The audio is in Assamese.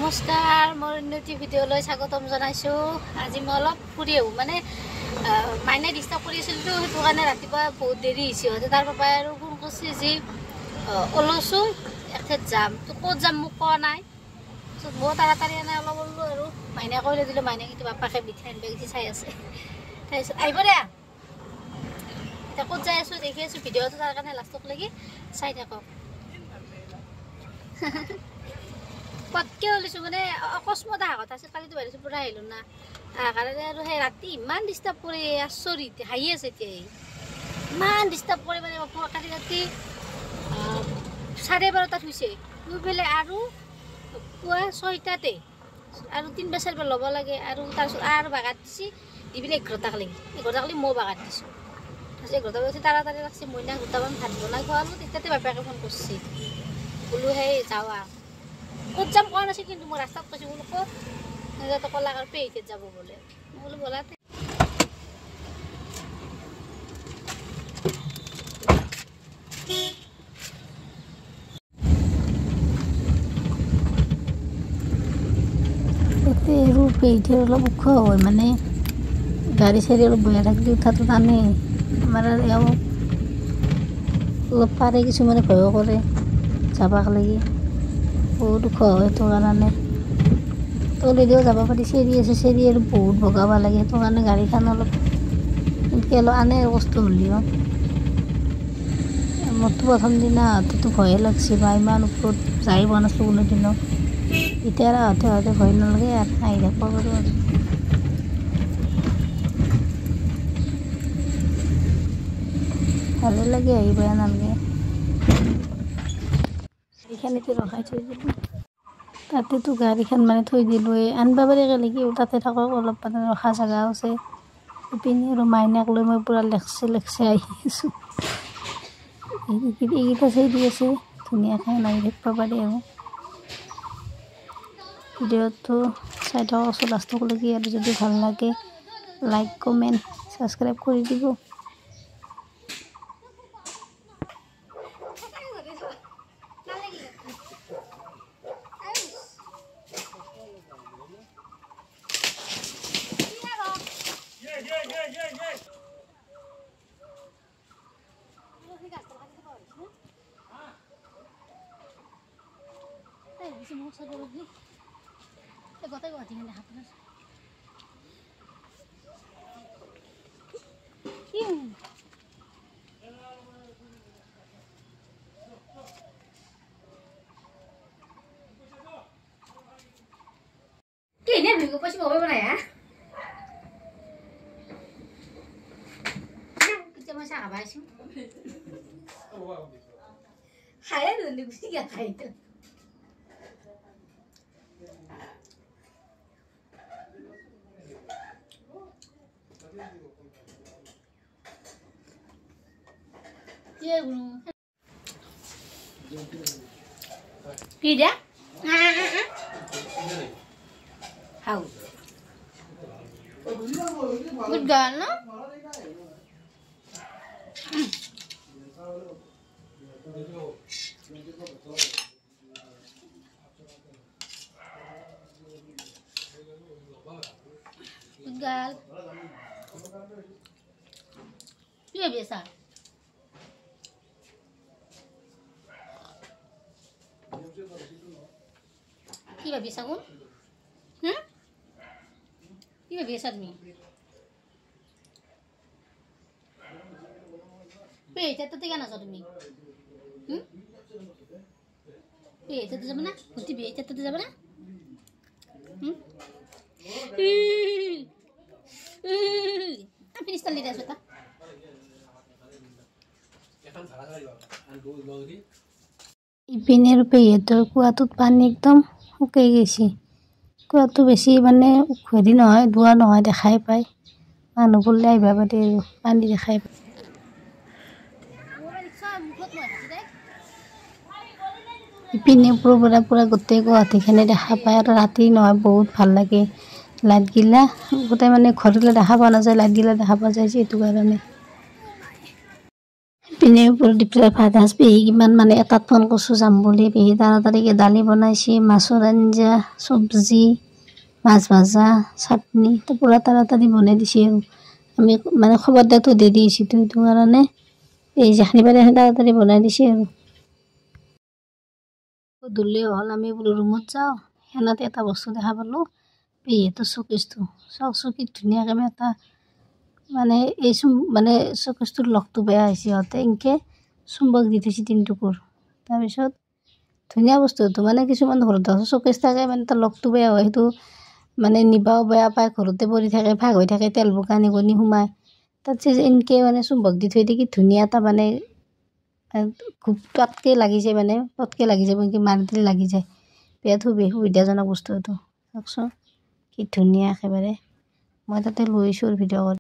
নমস্কাৰ মোৰ উন্নতি ভিডিঅ'লৈ স্বাগতম জনাইছো। আজি মই অলপ ফুৰি আহোঁ মানে মাইনে ডিষ্টাৰ্ব কৰি আছিলতো, সেইটো কাৰণে ৰাতিপুৱা বহুত দেৰি হৈছে। তাৰ পাপাই আৰু ফোন কৰিছে যে ওলাইছোঁ এঠাইত যাম, তো ক'ত যাম মোক কোৱা নাই। তাৰপিছত মই তাড়াতাড়ি এনে অলপ ওলালোঁ আৰু মাইনে কৈলে দিলোঁ। মাইনে কিন্তু বাপাকে মিঠাই আনিব গৈছে, চাই আছে। তাৰপিছত আহিব দে, এতিয়া ক'ত যাই আছোঁ দেখি আছোঁ ভিডিঅ'টো, তাৰ কাৰণে লাষ্টক লাগি চাই থাকক। পটকৈ ওলাইছোঁ মানে অকস্মাত অহা কথা আছিল, কালিতো ভাবিছোঁ পূৰা আহিলোঁ না। কাৰণে আৰু সেই ৰাতি ইমান ডিষ্টাৰ্ব কৰি আচৰিত হাঁহি আছে। এতিয়া ইমান ডিষ্টাৰ্ব কৰি মানে কালি ৰাতি 12:30 হৈছে, শুই পেলাই আৰু পুৱা 6টাতে আৰু 3-4 ল'ব লাগে। আৰু তাৰপিছত আৰু বাগাত দিছে দি পেলাই 11টাক লাগি মই বাগাত দিছোঁ। তাৰপিছত 11টা বজাত তাড়াতাড়ি লাগছে। মইনাক 2টামান ভাত বনাই খোৱালোঁ। তেতিয়াতে বাপেকে ফোন কৰিছে, বোলো সেই যাৱা ক'ত যাম কোৱা নাছিল, কিন্তু মই ৰাস্তাত কৈছোঁ বোলো ক'ত নাযাওঁ ক'লাক আৰু পেহিতেত যাব বোলে। মই বোলো ব'লা। তাতে আৰু পেহিতেৰ অলপ ওখ হয় মানে গাড়ী চাড়ী অলপ বয়া থাকিলে উঠাটো টানে। আমাৰ আৰু এওঁ অলপ পাৰে, কিছুমানে ভয়ো কৰে যাবাক লাগি, বহুত ওখ হয়। সেইটো কাৰণে তলেদিও যাব পাৰি, চেৰি আছে, চেৰি আৰু বহুত বগাব লাগে। সেইটো কাৰণে গাড়ীখন অলপ এনেকৈ অলপ আনে কষ্ট হ'লেও। মোৰতো প্ৰথম দিনা আহোঁতেতো ভয়ে লাগছে বা ইমান ওপৰত যাই পোৱা নাছিলোঁ কোনোদিনো। এতিয়া আৰু আহোঁতে ভয় নালাগে আৰু আহি থাকিব পাৰোঁ আৰু। ভালে লাগে, আহি বেয়া নালাগে। গাড়ীখন এতিয়া ৰখাই থৈ দিলোঁ, তাতেতো গাড়ীখন মানে থৈ দিলোঁ। আনিব পাৰি গেলি তাতে থাকক, অলপ মানে ৰখা জেগাও আছে। ইপিনে আৰু মাইনাক লৈ মই পূৰা লেকচি আহি আছোঁ। এইকেইটা চেৰি আছে, ধুনীয়াকৈ নামি থাকিব পাৰি আৰু। ভিডিঅ'টো চাই থাককচোন লাষ্টক লাগি, আৰু যদি ভাল লাগে লাইক কমেণ্ট ছাবস্ক্ৰাইব কৰি দিব। Kayaknya minggu pas mau apa ya? Kita masak apa sih? Kaya dulu sih gak kayak itu. Iya belum. Tidak? How? Good girl, no? Good girl. Iya biasa. Iya biasa kan? Iya biasa nih. Pehitet tuh tiga nasi demi. Pehitet tuh zaman apa? Nanti pehitet tuh zaman apa? Tapi ini sekali dah sudah. ইপিনের পেহিহঁতৰ কুৱাটোত পানী একদম শুকাই গৈছে। কুৱাটো বেছি মানে হেৰি নহয়, ধোৱা নহয়, দেখাই পায়। মানুহ পৰলে আহিব পাৰি আৰু পানী দেখাই পায়। ইপিনে পূৰা গোটেই গুৱাহাটীখনে দেখা পায় আৰু ৰাতি নহয় বহুত ভাল লাগে। লাইটগিলা গোটেই মানে ঘৰলৈ দেখা পোৱা নাযায়, লাইটগিলা দেখা পোৱা যায় যে এইটো কাৰণে। পিনে ওপৰত দি পেলাই ভাত সাজ পেহী কিমান মানে এটাত ফোন কৰিছোঁ যাম বুলি। পেহী তাড়াতাড়িকৈ দালি বনাইছে, মাছৰ আঞ্জা, চব্জি, মাছ ভাজা, চাটনি তো পূৰা তাড়াতাড়ি বনাই দিছে আৰু আমি মানে খবৰ দিয়াটো দেৰি হৈছেতো, সেইটো কাৰণে এই যিখিনি পাৰে তাড়াতাড়ি বনাই দিছে আৰু গধূলি হ'ল। আমি বোলো ৰুমত যাওঁ। সেনাতে এটা বস্তু দেখা পালোঁ, পেহীহঁতৰ চকেজটো চাওকচোন কি ধুনীয়াকৈ এটা মানে এই মানে চকেজটোৰ লকটো বেয়া হৈছে, সিহঁতে এনেকৈ চুম্বক দি থৈছে তিনিটুকুৰ। তাৰপিছত ধুনীয়া বস্তু এইটো, মানে কিছুমান ঘৰত চকেজ থাকে মানে তাৰ লকটো বেয়া হয়, সেইটো মানে নিবাও বেয়া পায়, ঘৰতে পৰি থাকে, ভাগ হৈ থাকে, তেল বোকা নিগনি সোমায়। তাত যে এনেকৈ মানে চুম্বক দি থৈ দিয়ে, কি ধুনীয়া এটা মানে খুব পটকৈ লাগি যায়, মানে পটকৈ লাগি যাব, এনেকৈ মাৰি দিলে লাগি যায়। বিৰাট সুবিধাজনক বস্তু এইটো, চাওকচোন কি ধুনীয়া একেবাৰে। মই তাতে লৈছোঁ ভিডিঅ' কৰি।